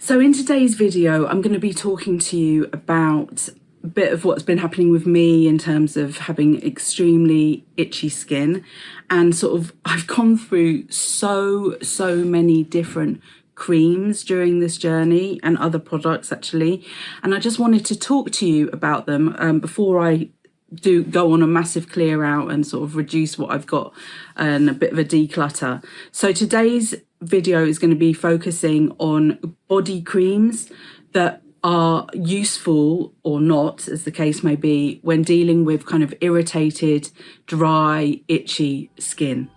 So in today's video, I'm going to be talking to you about a bit of what's been happening with me in terms of having extremely itchy skin, and sort of I've gone through so many different creams during this journey and other products actually, and I just wanted to talk to you about them before I do go on a massive clear out and sort of reduce what I've got and a bit of a declutter. So today's video is going to be focusing on body creams that are useful or not, as the case may be, when dealing with kind of irritated, dry, itchy skin.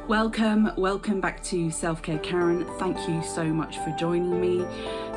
Welcome back to Self-Care Karen. Thank you so much for joining me.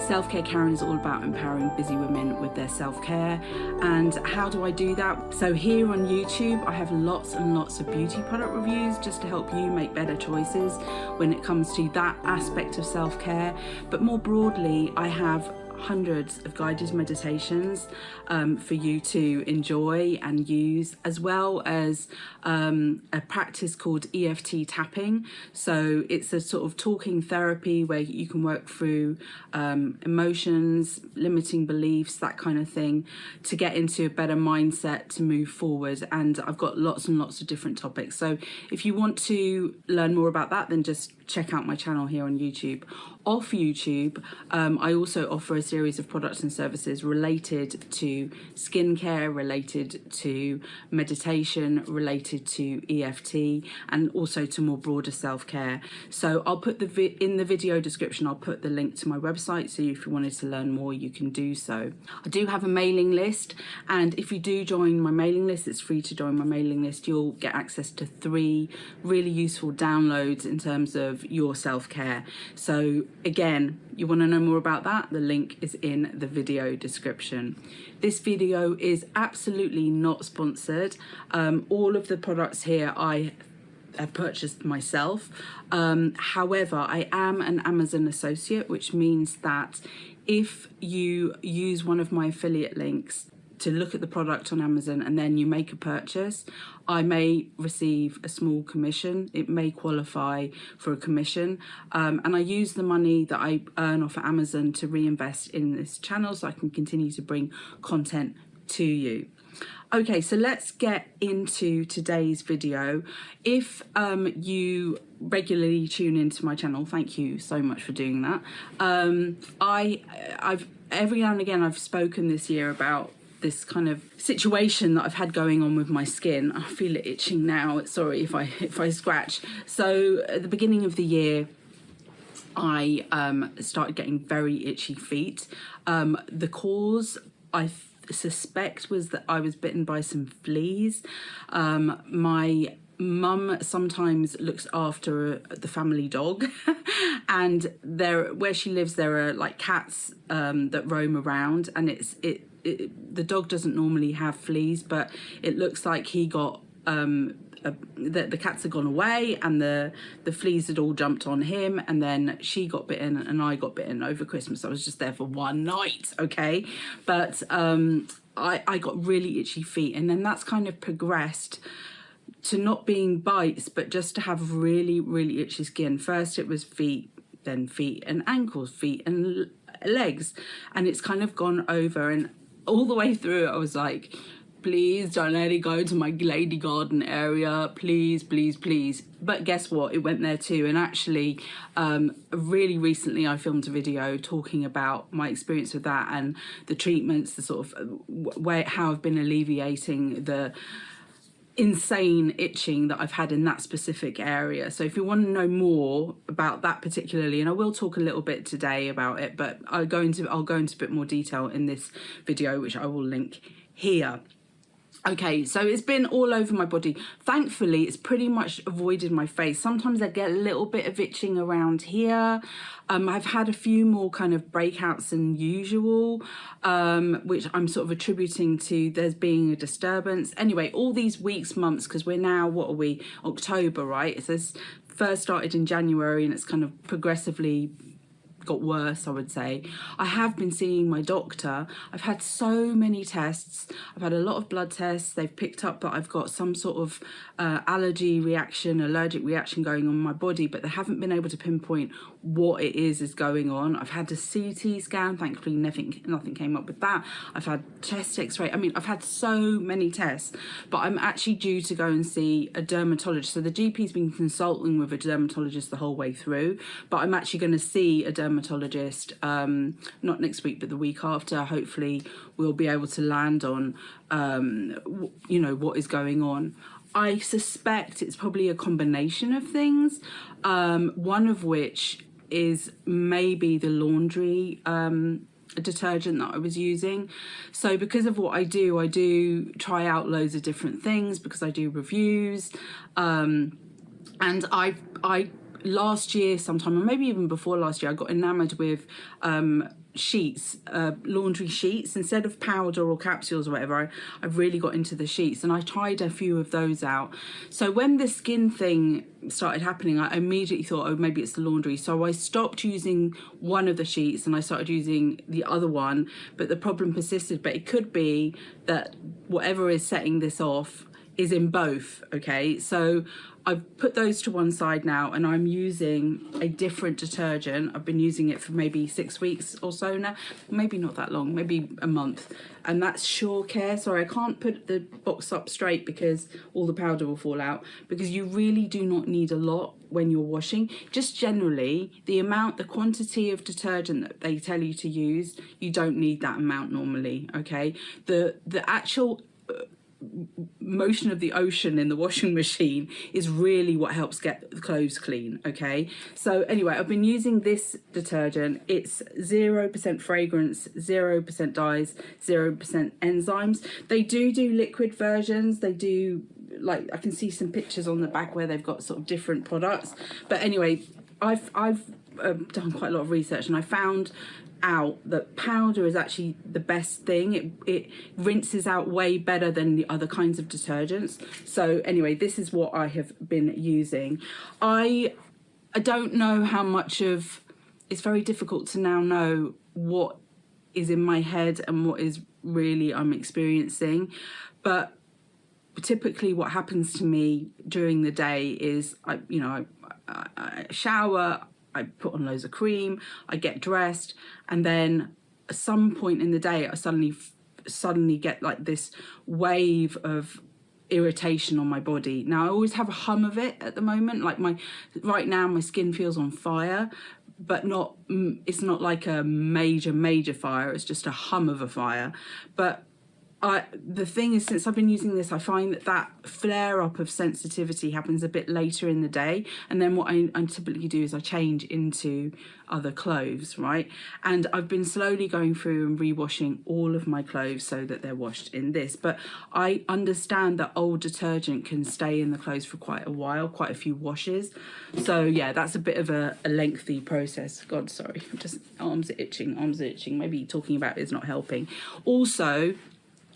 Self-Care Karen is all about empowering busy women with their self-care. And how do I do that? So here on YouTube, I have lots and lots of beauty product reviews just to help you make better choices when it comes to that aspect of self-care. But more broadly, I have hundreds of guided meditations for you to enjoy and use, as well as a practice called EFT tapping. So it's a sort of talking therapy where you can work through emotions, limiting beliefs, that kind of thing, to get into a better mindset to move forward. And I've got lots and lots of different topics. So if you want to learn more about that, then just check out my channel here on YouTube. Off YouTube, I also offer a series of products and services related to skincare, related to meditation, related to EFT, and also to more broader self-care. So I'll put in the video description, I'll put the link to my website, so if you wanted to learn more, you can do so. I do have a mailing list, and if you do join my mailing list, it's free to join my mailing list. You'll get access to 3 really useful downloads in terms of your self-care. So again, you want to know more about that? The link is in the video description. This video is absolutely not sponsored. All of the products here I have purchased myself. However, I am an Amazon associate, which means that if you use one of my affiliate links to look at the product on Amazon and then you make a purchase, I may receive a small commission. It may qualify for a commission, and I use the money that I earn off of Amazon to reinvest in this channel so I can continue to bring content to you. Okay, so let's get into today's video. If you regularly tune into my channel, thank you so much for doing that. I've every now and again I've spoken this year about this kind of situation that I've had going on with my skin. I feel it itching now. Sorry if I scratch. So at the beginning of the year, I started getting very itchy feet. The cause I suspect was that I was bitten by some fleas. My mum sometimes looks after the family dog and where she lives there are like cats that roam around, and the dog doesn't normally have fleas, but it looks like he got the cats had gone away and the fleas had all jumped on him, and then she got bitten and I got bitten over Christmas. I was just there for one night, okay? But I got really itchy feet, and then that's kind of progressed to not being bites, but just to have really itchy skin. First it was feet, then feet and ankles, feet and legs, and it's kind of gone over, and all the way through I was like, please don't let it go to my lady garden area, please. But guess what, it went there too. And actually really recently I filmed a video talking about my experience with that and the treatments, the sort of how I've been alleviating the insane itching that I've had in that specific area. So if you want to know more about that particularly, and I will talk a little bit today about it, but I'll go into a bit more detail in this video, which I will link here. Okay, so it's been all over my body. Thankfully, it's pretty much avoided my face. Sometimes I get a little bit of itching around here. I've had a few more kind of breakouts than usual, which I'm sort of attributing to there's being a disturbance. Anyway, all these weeks, months, because we're now, what are we, October, right? So this first started in January and it's kind of progressively got worse, I would say. I have been seeing my doctor. I've had so many tests. I've had a lot of blood tests. They've picked up that I've got some sort of allergic reaction going on in my body, but they haven't been able to pinpoint what it is going on. I've had a CT scan. Thankfully, nothing came up with that. I've had chest x-ray. I mean, I've had so many tests, but I'm actually due to go and see a dermatologist. So the GP's been consulting with a dermatologist the whole way through, but I'm actually going to see a dermatologist not next week, but the week after. Hopefully we'll be able to land on you know, what is going on. I suspect it's probably a combination of things, one of which is maybe the laundry detergent that I was using. So because of what I do try out loads of different things because I do reviews, and I last year sometime, or maybe even before last year, I got enamored with sheets, laundry sheets. Instead of powder or capsules or whatever, I've really got into the sheets, and I tried a few of those out. So when the skin thing started happening, I immediately thought, oh, maybe it's the laundry. So I stopped using one of the sheets and I started using the other one, but the problem persisted. But it could be that whatever is setting this off is in both. Okay, so I've put those to one side now, and I'm using a different detergent. I've been using it for maybe 6 weeks or so now, maybe not that long, maybe a month, and that's Sure Care. Sorry, I can't put the box up straight because all the powder will fall out, because you really do not need a lot when you're washing. Just generally, the quantity of detergent that they tell you to use, you don't need that amount normally, okay? The actual motion of the ocean in the washing machine is really what helps get the clothes clean, okay? So anyway, I've been using this detergent. It's 0% fragrance, 0% dyes, 0% enzymes. They do liquid versions. They do, like, I can see some pictures on the back where they've got sort of different products. But anyway, I've done quite a lot of research, and I found out that powder is actually the best thing. It rinses out way better than the other kinds of detergents. So anyway, this is what I have been using. I don't know how much of, it's very difficult to now know what is in my head and what is really I'm experiencing, but typically what happens to me during the day is I shower, I put on loads of cream, I get dressed, and then at some point in the day I suddenly get like this wave of irritation on my body. Now I always have a hum of it at the moment, like right now my skin feels on fire, but it's not like a major fire, it's just a hum of a fire. But the thing is, since I've been using this, I find that flare up of sensitivity happens a bit later in the day, and then what I typically do is I change into other clothes, right? And I've been slowly going through and re-washing all of my clothes so that they're washed in this. But I understand that old detergent can stay in the clothes for quite a while, quite a few washes. So yeah, that's a bit of a lengthy process. God, sorry, just arms are itching. Maybe talking about it is not helping. Also,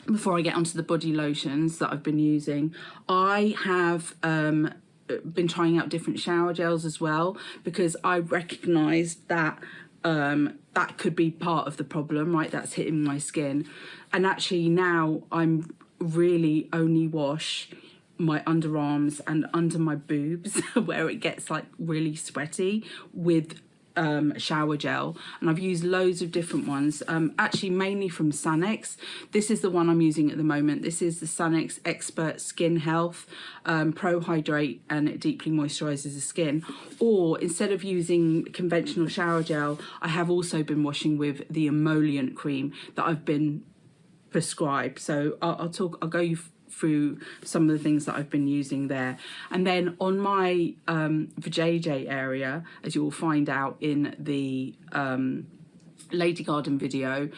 before I get onto the body lotions that I've been using, I have been trying out different shower gels as well, because I recognised that that could be part of the problem, right? That's hitting my skin. And actually now I'm really only wash my underarms and under my boobs where it gets like really sweaty with shower gel, and I've used loads of different ones, actually mainly from Sanex. This is the one I'm using at the moment. This is the Sanex Expert Skin Health Pro Hydrate, and it deeply moisturizes the skin. Or instead of using conventional shower gel, I have also been washing with the emollient cream that I've been prescribed. So I'll go you through some of the things that I've been using there. And then on my vajayjay area, as you will find out in the Lady Garden video,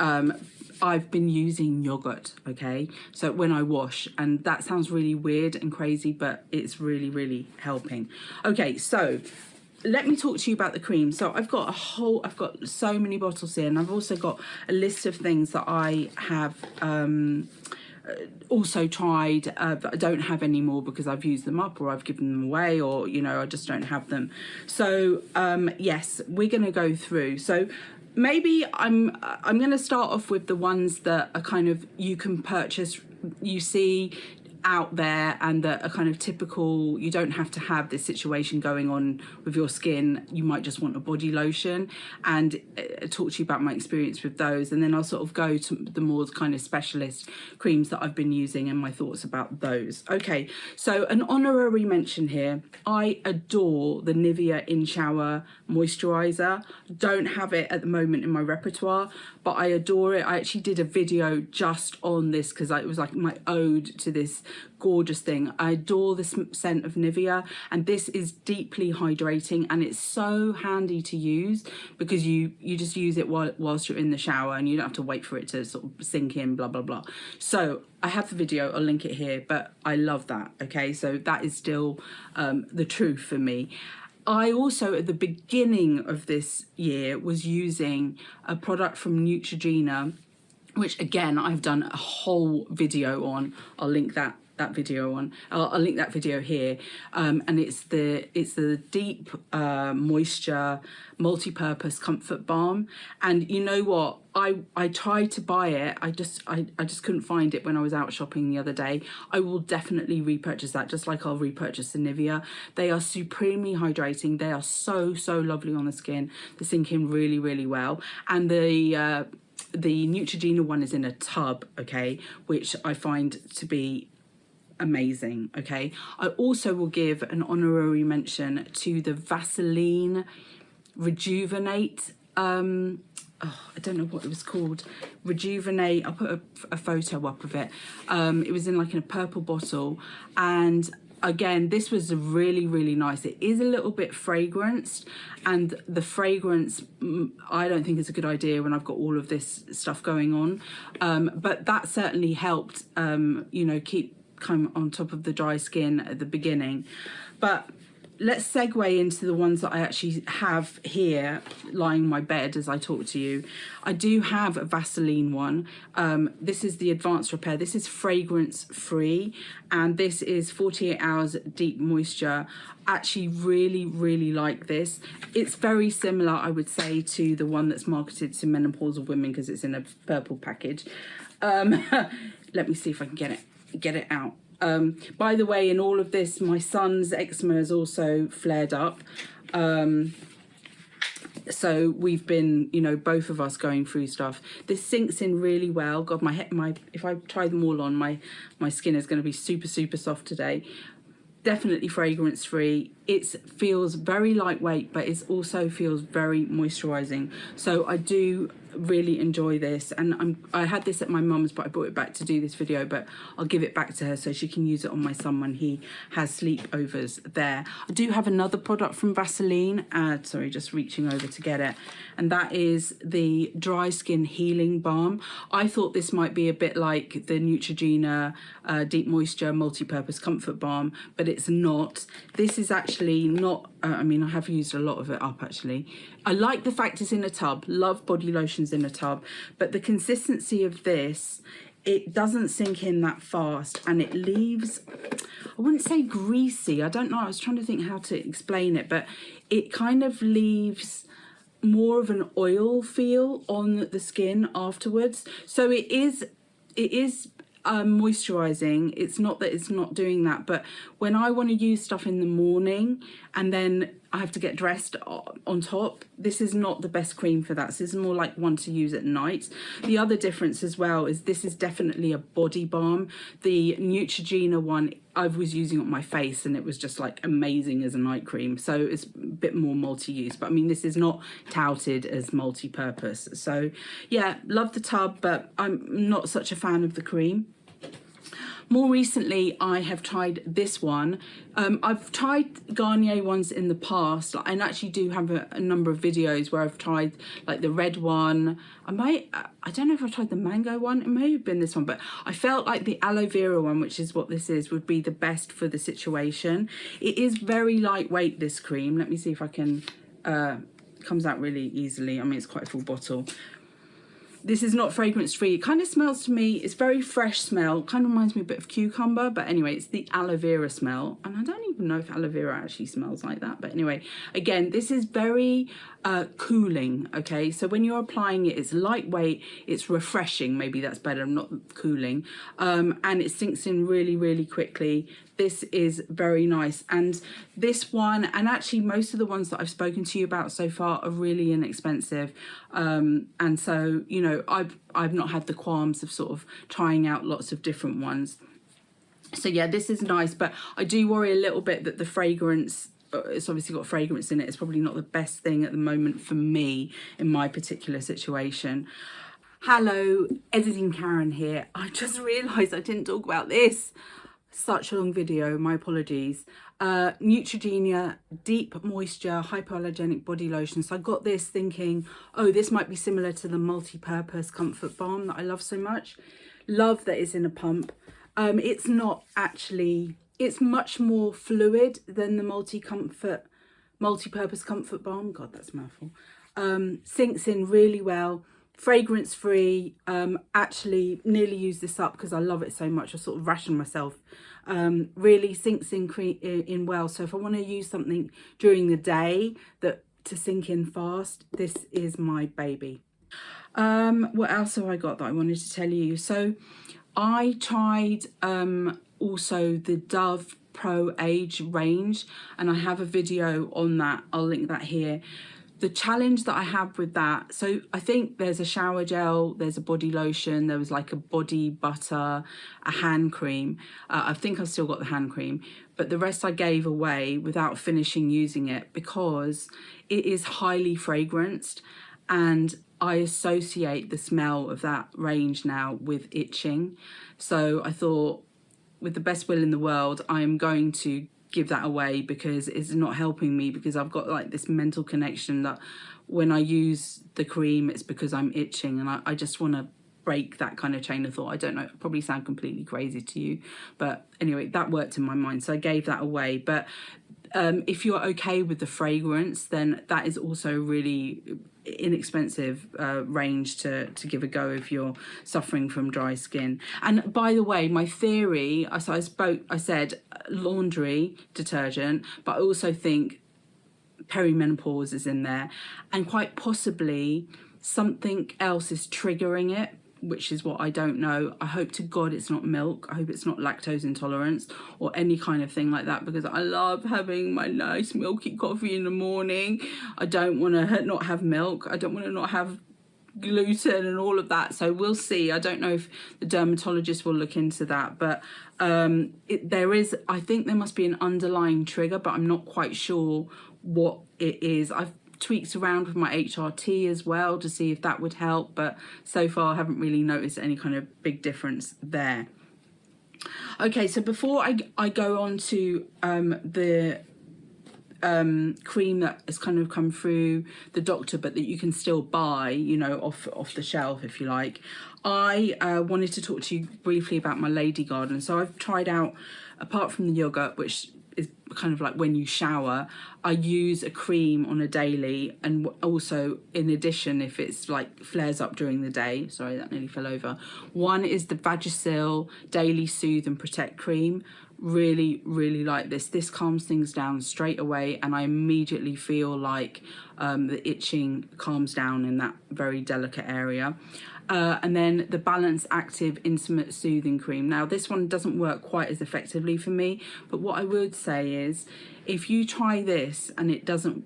I've been using yogurt, okay? So when I wash, and that sounds really weird and crazy, but it's really helping. Okay, so let me talk to you about the cream. So I've got so many bottles here, and I've also got a list of things that I have also tried, but I don't have any more because I've used them up or I've given them away, or you know, I just don't have them. So yes, we're going to go through. So maybe I'm going to start off with the ones that are kind of you can purchase, you see out there, and that are kind of typical. You don't have to have this situation going on with your skin. You might just want a body lotion, and talk to you about my experience with those, and then I'll sort of go to the more kind of specialist creams that I've been using and my thoughts about those. Okay, so an honorary mention here. I adore the Nivea In Shower moisturizer. Don't have it at the moment in my repertoire, but I adore it. I actually did a video just on this because it was like my ode to this gorgeous thing. I adore the scent of Nivea, and this is deeply hydrating, and it's so handy to use because you just use it whilst you're in the shower, and you don't have to wait for it to sort of sink in, blah blah blah. So I have the video, I'll link it here, but I love that. Okay, so that is still the truth for me. I also, at the beginning of this year, was using a product from Neutrogena, which again I've done a whole video on. I'll link that video on. I'll link that video here, and it's the deep moisture multi-purpose comfort balm. And you know what, I tried to buy it, I just couldn't find it when I was out shopping the other day. I will definitely repurchase that, just like I'll repurchase the Nivea. They are supremely hydrating. They are so lovely on the skin. They sink in really well, and the Neutrogena one is in a tub, okay, which I find to be amazing. Okay, I also will give an honorary mention to the Vaseline Rejuvenate, I don't know what it was called, Rejuvenate. I'll put a photo up of it. It was in like in a purple bottle, and again, this was really nice. It is a little bit fragranced, and the fragrance I don't think is a good idea when I've got all of this stuff going on, but that certainly helped you know, keep kind of on top of the dry skin at the beginning. But let's segue into the ones that I actually have here lying in my bed as I talk to you. I do have a Vaseline one. This is the Advanced Repair. This is fragrance free, and this is 48 hours deep moisture. Actually really like this. It's very similar, I would say, to the one that's marketed to menopausal women because it's in a purple package. Let me see if I can get it out. By the way, in all of this, my son's eczema has also flared up. So we've been, you know, both of us going through stuff. This sinks in really well. God, my if I try them all on, my skin is going to be super soft today. Definitely fragrance free. It feels very lightweight, but it also feels very moisturizing. So I do really enjoy this, and I had this at my mum's, but I brought it back to do this video, but I'll give it back to her so she can use it on my son when he has sleepovers there. I do have another product from Vaseline, sorry, just reaching over to get it, and that is the Dry Skin Healing Balm. I thought this might be a bit like the Neutrogena Deep Moisture Multi-Purpose Comfort Balm, but it's not. This is actually not, I mean, I have used a lot of it up actually. I like the fact it's in a tub, love body lotions in a tub, but the consistency of this, it doesn't sink in that fast, and it leaves, I wouldn't say greasy, I don't know, I was trying to think how to explain it, but it kind of leaves more of an oil feel on the skin afterwards. So it is moisturizing. It's not that it's not doing that, but when I want to use stuff in the morning and then I have to get dressed on top, this is not the best cream for that. So this is more like one to use at night. The other difference as well is this is definitely a body balm. The Neutrogena one I was using on my face and it was just like amazing as a night cream. So it's a bit more multi-use, but I mean, this is not touted as multi-purpose. So yeah, love the tub, but I'm not such a fan of the cream. More recently, I have tried this one. I've tried Garnier ones in the past, and actually do have a number of videos where I've tried like the red one. I don't know if I tried the mango one. It may have been this one, but I felt like the aloe vera one, which is what this is, would be the best for the situation. It is very lightweight, this cream. Let me see if I can, comes out really easily. I mean, it's quite a full bottle. This is not fragrance free. It kind of smells to me, it's very fresh smell, kind of reminds me a bit of cucumber, but anyway, it's the aloe vera smell. And I don't even know if aloe vera actually smells like that, but anyway, again, this is very cooling, okay? So when you're applying it, it's lightweight, it's refreshing, maybe that's better, not cooling, and it sinks in really, really quickly. This is very nice. And this one, and actually most of the ones that I've spoken to you about so far are really inexpensive. And so, you know, I've not had the qualms of sort of trying out lots of different ones. So yeah, this is nice, but I do worry a little bit that the fragrance, it's obviously got fragrance in it, it's probably not the best thing at the moment for me in my particular situation. Hello, Editing Karen here. I just realised I didn't talk about this. Such a long video, my apologies. Neutrogena Deep Moisture Hypoallergenic Body Lotion. So I got this thinking, oh, this might be similar to the multi-purpose comfort balm that I love so much. Love that it's in a pump. It's not actually, it's much more fluid than the multi-purpose comfort balm. God, that's a mouthful. Sinks in really well. Fragrance free. Actually nearly used this up because I love it so much. I sort of rationed myself. Really sinks in well. So if I want to use something during the day that to sink in fast, this is my baby. What else have I got that I wanted to tell you? So I tried also the Dove Pro Age range, and I have a video on that. I'll link that here. The challenge that I have with that, so I think there's a shower gel, there's a body lotion, there was like a body butter, a hand cream. I think I've still got the hand cream, but the rest I gave away without finishing using it because it is highly fragranced, and I associate the smell of that range now with itching. So I thought, with the best will in the world, I am going to give that away because it's not helping me, because I've got like this mental connection that when I use the cream it's because I'm itching, and I just want to break that kind of chain of thought. I don't know, it probably sound completely crazy to you, but anyway, that worked in my mind, so I gave that away. But if you're okay with the fragrance, then that is also really inexpensive range to give a go if you're suffering from dry skin. And by the way, my theory, I said laundry detergent, but I also think perimenopause is in there, and quite possibly something else is triggering it, which is what I don't know. I hope to God it's not milk. I hope it's not lactose intolerance or any kind of thing like that, because I love having my nice milky coffee in the morning. I don't want to not have milk. I don't want to not have gluten and all of that. So we'll see. I don't know if the dermatologist will look into that, but there is, I think there must be an underlying trigger, but I'm not quite sure what it is. I've tweaked around with my HRT as well to see if that would help, but so far I haven't really noticed any kind of big difference there. Okay, so before I go on to the cream that has kind of come through the doctor but that you can still buy, you know, off the shelf if you like, I wanted to talk to you briefly about my Lady Garden. So I've tried out, apart from the yogurt, which is kind of like when you shower, I use a cream on a daily, and also in addition, if it's like flares up during the day, sorry that nearly fell over, one is the Vagisil Daily Soothe and Protect cream. Really like this calms things down straight away, and I immediately feel like the itching calms down in that very delicate area. And then the Balance Active Intimate Soothing Cream. Now this one doesn't work quite as effectively for me, but what I would say is if you try this and it doesn't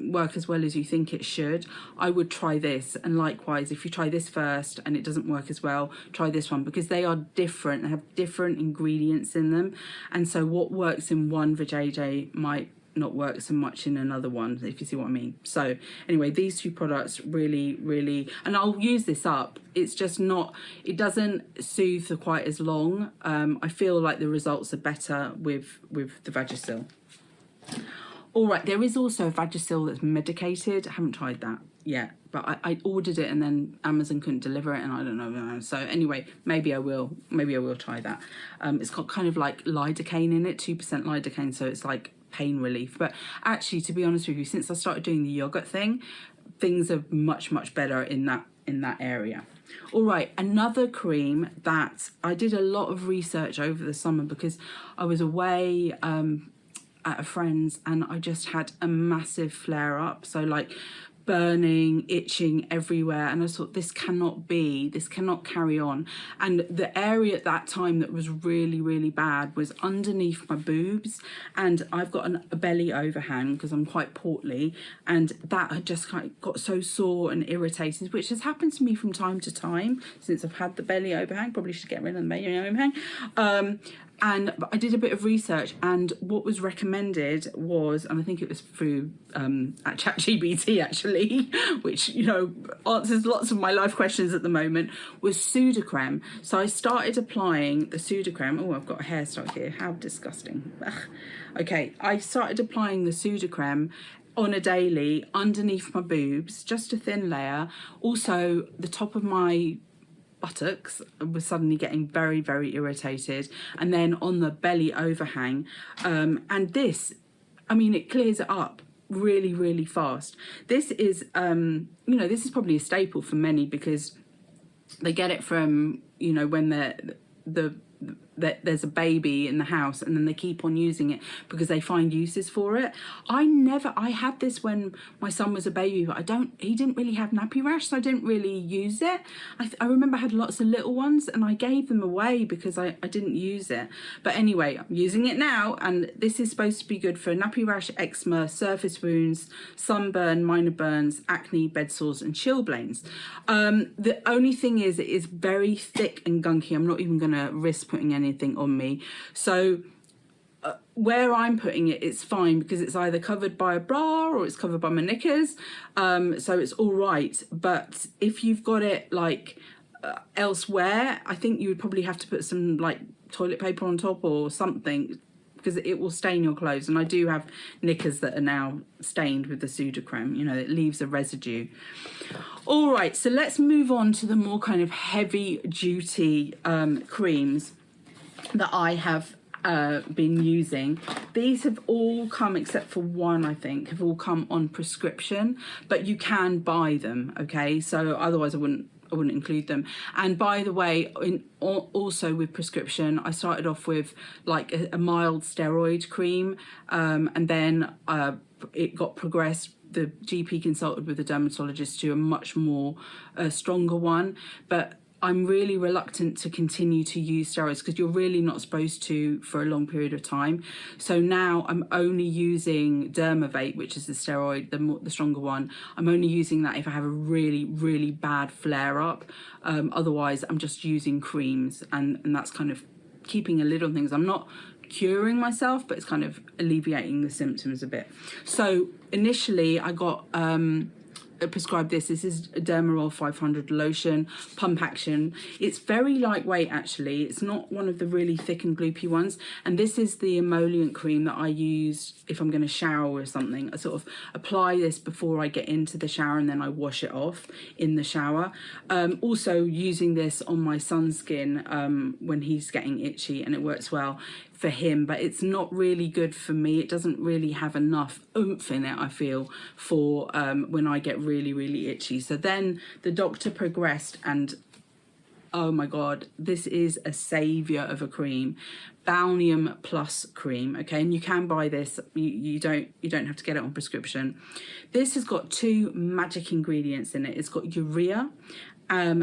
work as well as you think it should, I would try this. And likewise, if you try this first and it doesn't work as well, try this one, because they are different. They have different ingredients in them, and so what works in one vajayjay might not work so much in another one, if you see what I mean. So anyway, these two products really, and I'll use this up, it's just not, it doesn't soothe for quite as long. I feel like the results are better with the Vagisil. All right, there is also a Vagisil that's medicated. I haven't tried that yet, but I ordered it and then Amazon couldn't deliver it, and I don't know. So anyway, maybe I will try that. It's got kind of like lidocaine in it, 2% lidocaine, so it's like pain relief. But actually, to be honest with you, since I started doing the yogurt thing, things are much better in that in that area. All right, another cream that I did a lot of research over the summer because I was away at a friend's and I just had a massive flare up. So like burning, itching everywhere, and I thought this cannot carry on. And the area at that time that was really bad was underneath my boobs, and I've got a belly overhang because I'm quite portly, and that had just kind of got so sore and irritated, which has happened to me from time to time since I've had the belly overhang. Probably should get rid of the belly overhang. And I did a bit of research, and what was recommended was, and I think it was through at ChatGPT actually, which, you know, answers lots of my life questions at the moment, was Sudocrem. So I started applying the Sudocrem. Oh, I've got a hairstyle here. How disgusting. Ugh. Okay, I started applying the Sudocrem on a daily underneath my boobs, just a thin layer. Also, the top of my buttocks was suddenly getting very irritated, and then on the belly overhang, and this, I mean, it clears it up really fast. This is you know, this is probably a staple for many because they get it from, you know, when there's a baby in the house, and then they keep on using it because they find uses for it. I had this when my son was a baby, but he didn't really have nappy rash, so I didn't really use it. I remember I had lots of little ones and I gave them away because I didn't use it. But anyway, I'm using it now, and this is supposed to be good for nappy rash, eczema, surface wounds, sunburn, minor burns, acne, bed sores and chilblains. The only thing is, it is very thick and gunky. I'm not even going to risk putting anything on me. So where I'm putting it, it's fine because it's either covered by a bra or it's covered by my knickers. So it's all right. But if you've got it like elsewhere, I think you would probably have to put some like toilet paper on top or something, because it will stain your clothes. And I do have knickers that are now stained with the Sudocrem. You know, it leaves a residue. All right, so let's move on to the more kind of heavy duty creams that I have been using. These have all come, except for one, I think, have all come on prescription, but you can buy them, okay? So otherwise I wouldn't include them. And by the way, also with prescription, I started off with like a mild steroid cream, and then it got progressed. The GP consulted with the dermatologist to a much more stronger one, but I'm really reluctant to continue to use steroids because you're really not supposed to for a long period of time. So now I'm only using Dermavate, which is the steroid, the stronger one. I'm only using that if I have a really bad flare up. Otherwise, I'm just using creams, and that's kind of keeping a lid on things. I'm not curing myself, but it's kind of alleviating the symptoms a bit. So initially I got prescribed this. This is a Dermarol 500 lotion, pump action. It's very lightweight actually. It's not one of the really thick and gloopy ones. And this is the emollient cream that I use if I'm going to shower or something. I sort of apply this before I get into the shower, and then I wash it off in the shower. Also using this on my son's skin when he's getting itchy, and it works well for him, but it's not really good for me. It doesn't really have enough oomph in it, I feel, for when I get really itchy. So then the doctor progressed, and oh my god, this is a saviour of a cream. Balneum Plus cream, okay, and you can buy this. You don't have to get it on prescription. This has got two magic ingredients in it. It's got urea,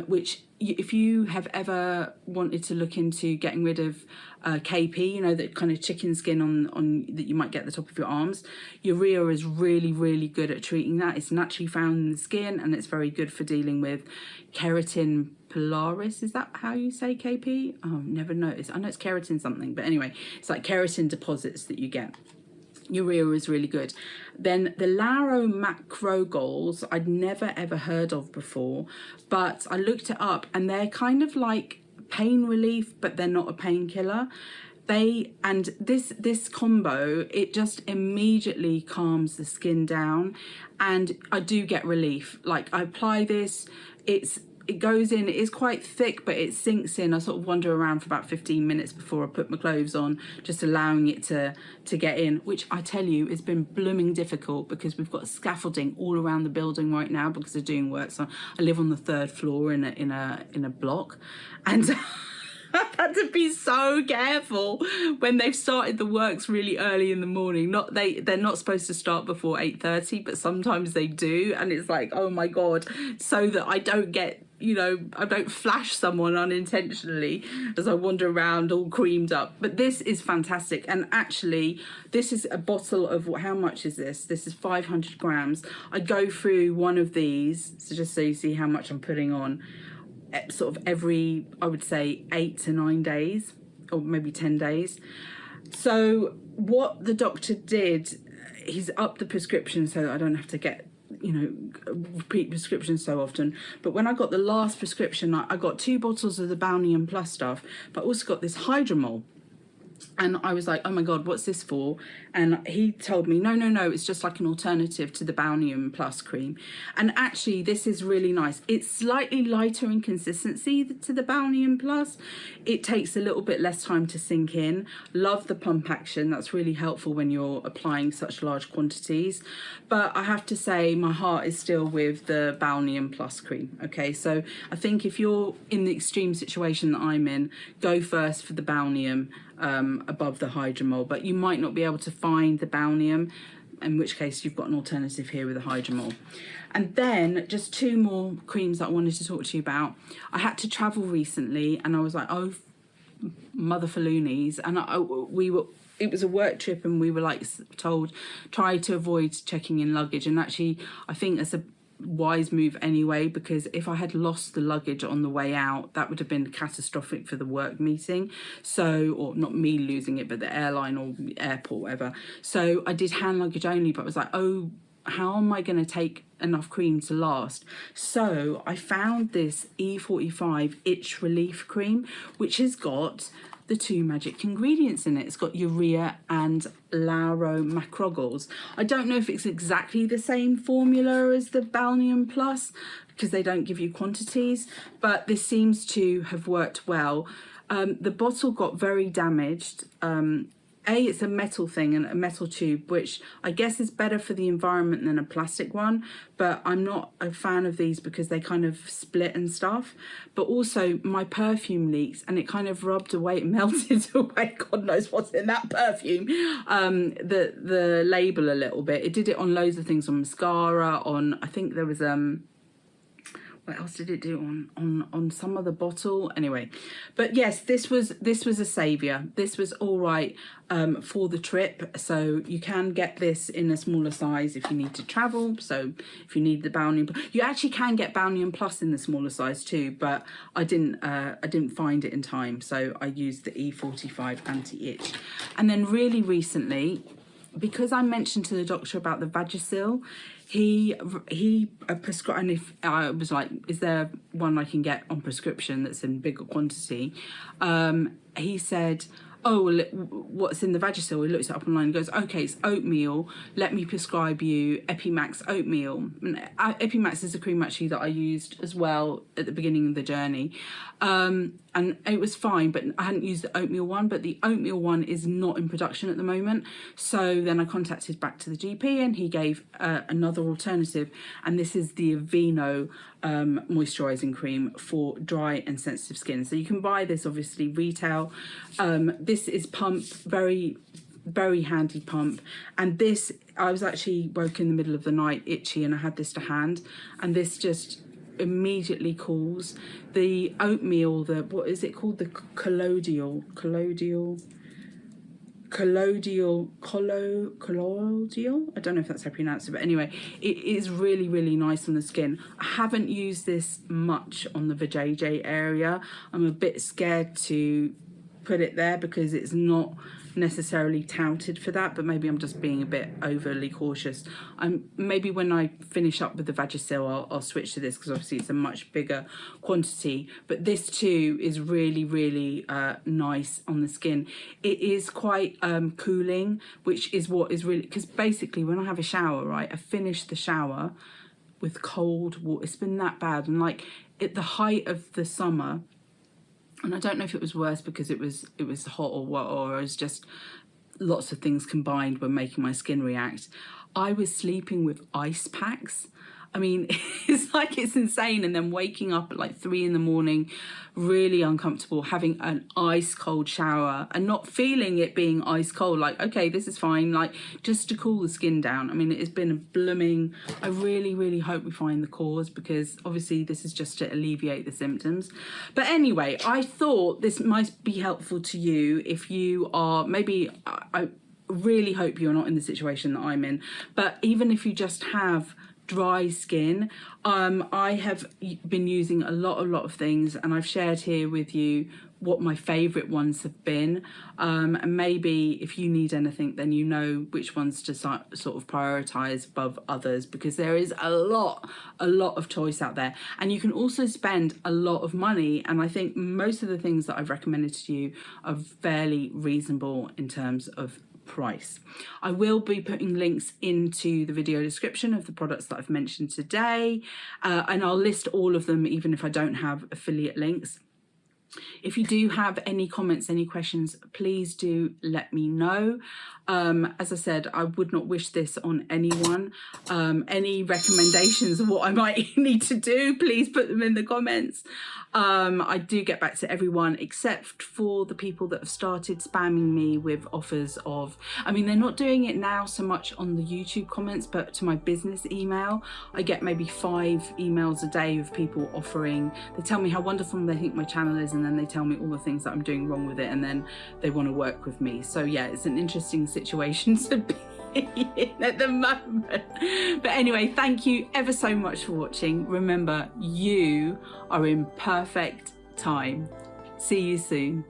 which if you have ever wanted to look into getting rid of KP, you know, that kind of chicken skin on that you might get at the top of your arms, urea is really good at treating that. It's naturally found in the skin, and it's very good for dealing with keratin pilaris. Is that how you say KP? Oh, never noticed. I know it's keratin something, but anyway, it's like keratin deposits that you get. Urea is really good. Then the Laro Macrogols, I'd never ever heard of before, but I looked it up, and they're kind of like pain relief, but they're not a painkiller. This combo, it just immediately calms the skin down, and I do get relief. Like I apply this, it's it goes in, it is quite thick, but it sinks in. I sort of wander around for about 15 minutes before I put my clothes on, just allowing it to get in, which I tell you has been blooming difficult because we've got scaffolding all around the building right now because they're doing work. So I live on the 3rd floor in a block, and I've had to be so careful when they've started the works really early in the morning. They're not supposed to start before 8:30, but sometimes they do, and it's like, oh my god, so that I don't get, I don't flash someone unintentionally as I wander around all creamed up. But this is fantastic. And actually, this is a bottle of, how much is this? This is 500 grams. I go through one of these, so just so you see how much I'm putting on, sort of every, I would say, 8 to 9 days, or maybe 10 days. So what the doctor did, he's upped the prescription so that I don't have to get, repeat prescriptions so often. But when I got the last prescription, I got 2 bottles of the Balneum Plus stuff, but I also got this Hydromol. And I was like, oh my god, what's this for? And he told me, no, it's just like an alternative to the Balneum Plus cream. And actually, this is really nice. It's slightly lighter in consistency to the Balneum Plus. It takes a little bit less time to sink in. Love the pump action. That's really helpful when you're applying such large quantities. But I have to say, my heart is still with the Balneum Plus cream. Okay, so I think if you're in the extreme situation that I'm in, go first for the Balneum above the Hydromol, but you might not be able to find the Balneum, in which case you've got an alternative here with the Hydromol. And then just 2 more creams that I wanted to talk to you about. I had to travel recently, and I was like, oh, mother for loonies, and it was a work trip, and we were like told, try to avoid checking in luggage. And actually, I think that's a wise move anyway, because if I had lost the luggage on the way out, that would have been catastrophic for the work meeting. So, or not me losing it, but the airline or the airport, whatever. So I did hand luggage only, but I was like, oh, how am I going to take enough cream to last? So I found this E45 itch relief cream, which has got the 2 magic ingredients in it. It's got urea and lauromacrogols. I don't know if it's exactly the same formula as the Balneum Plus because they don't give you quantities, but this seems to have worked well. The bottle got very damaged. It's a metal thing and a metal tube, which I guess is better for the environment than a plastic one, but I'm not a fan of these because they kind of split and stuff. But also my perfume leaks, and it kind of rubbed away, it melted away, God knows what's in that perfume, the label a little bit. It did it on loads of things, on mascara, on, I think there was what else did it do on some other bottle? Anyway, but yes, this was a saviour. This was all right for the trip. So you can get this in a smaller size if you need to travel. So if you need the Balneum, you actually can get Balneum Plus in the smaller size too, but I didn't find it in time, so I used the E45 anti-itch. And then really recently, because I mentioned to the doctor about the Vagisil, he prescribed, and if I was like, is there one I can get on prescription that's in bigger quantity? He said, oh, well, what's in the Vagisil? He looks it up online and goes, okay, it's oatmeal. Let me prescribe you Epimax oatmeal. And Epimax is a cream actually that I used as well at the beginning of the journey. And it was fine, but I hadn't used the oatmeal one, but the oatmeal one is not in production at the moment. So then I contacted back to the GP and he gave another alternative. And this is the Aveeno moisturising cream for dry and sensitive skin. So you can buy this obviously retail. This is pump, very handy pump. And this, I was actually woke in the middle of the night itchy and I had this to hand, and this just immediately cools. The oatmeal, the, what is it called, the colloidal, I don't know if that's how you pronounce it, but anyway, it is really, really nice on the skin. I haven't used this much on the vajayjay area. I'm a bit scared to put it there because it's not necessarily touted for that, but maybe I'm just being a bit overly cautious. Maybe when I finish up with the Vagisil, I'll switch to this because obviously it's a much bigger quantity, but this too is really, really nice on the skin. It is quite cooling, which is what is really, because basically when I have a shower, right, I finish the shower, with cold water. It's been that bad. And like at the height of the summer, and I don't know if it was worse because it was hot or what, or it was just lots of things combined were making my skin react. I was sleeping with ice packs. I mean, it's like, it's insane. And then waking up at like 3 in the morning, really uncomfortable, having an ice cold shower and not feeling it being ice cold. Like, okay, this is fine. Like, just to cool the skin down. I mean, it's been a blooming, I really, really hope we find the cause, because obviously this is just to alleviate the symptoms. But anyway, I thought this might be helpful to you if you are, maybe, I really hope you're not in the situation that I'm in, but even if you just have dry skin, I have been using a lot of things, and I've shared here with you what my favorite ones have been, and maybe if you need anything, then you know which ones to sort of prioritize above others, because there is a lot of choice out there, and you can also spend a lot of money. And I think most of the things that I've recommended to you are fairly reasonable in terms of price. I will be putting links into the video description of the products that I've mentioned today, and I'll list all of them even if I don't have affiliate links. If you do have any comments, any questions, please do let me know. As I said, I would not wish this on anyone. Any recommendations of what I might need to do, please put them in the comments. I do get back to everyone except for the people that have started spamming me with offers of, I mean, they're not doing it now so much on the YouTube comments, but to my business email, I get maybe 5 emails a day of people offering. They tell me how wonderful they think my channel is, and then they tell me all the things that I'm doing wrong with it, and then they want to work with me. So yeah, it's an interesting situation to be in at the moment. But anyway, thank you ever so much for watching. Remember, you are in perfect time. See you soon.